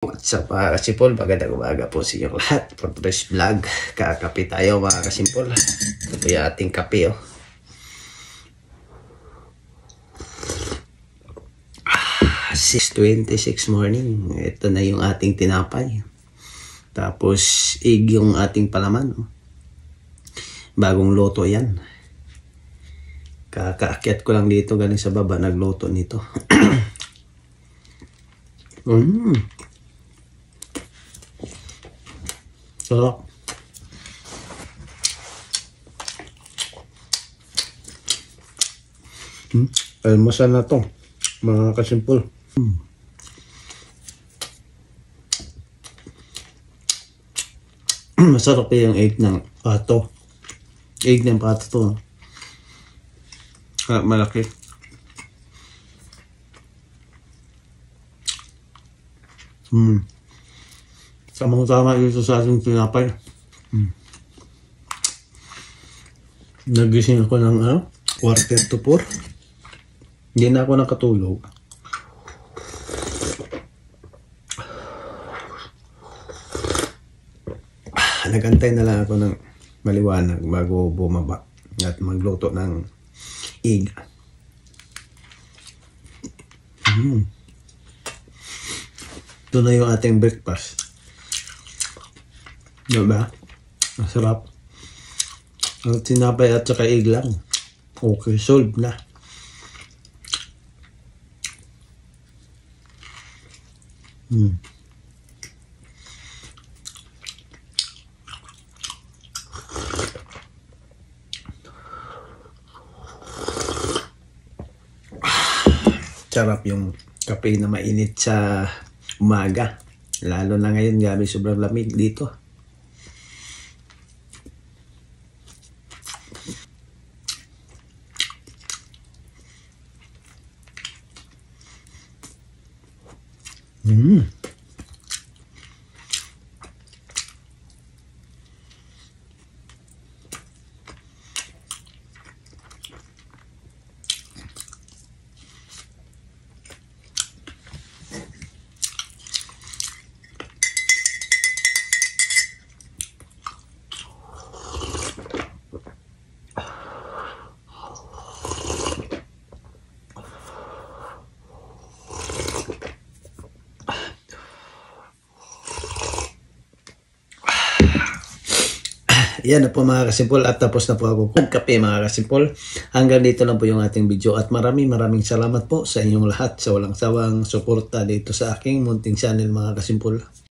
What's up mga kasimpol, magandang umaga po sa inyong lahat. For today's vlog, kakape tayo mga kasimpol. Ito po yung ating kape 6:26 morning. Ito na yung ating tinapay. Tapos egg yung ating palaman. Bagong loto yan. Kakaakyat ko lang dito galing sa baba, nagloto nito. Sarap. Almusal na to mga kasimpol. Masarap yung egg ng pato. Egg ng pato to. Malaki. Tamang-tama dito sa ating tinapay. Nagising ako ng 3:45. Hindi na ako nakatulog. Nagantay na lang ako ng maliwanag bago bumaba at magluto ng egg. Ito na yung ating breakfast. Diba? Masarap. Ang tinapay at saka egg lang. Okay, solved na. Sarap yung kape na mainit sa umaga. Lalo na ngayon, gabi sobrang lamig dito. Yan na po mga kasimpol at tapos na po ako magkape mga kasimpol. Hanggang dito lang po yung ating video at maraming salamat po sa inyong lahat sa walang sawang suporta dito sa aking munting channel mga kasimpol.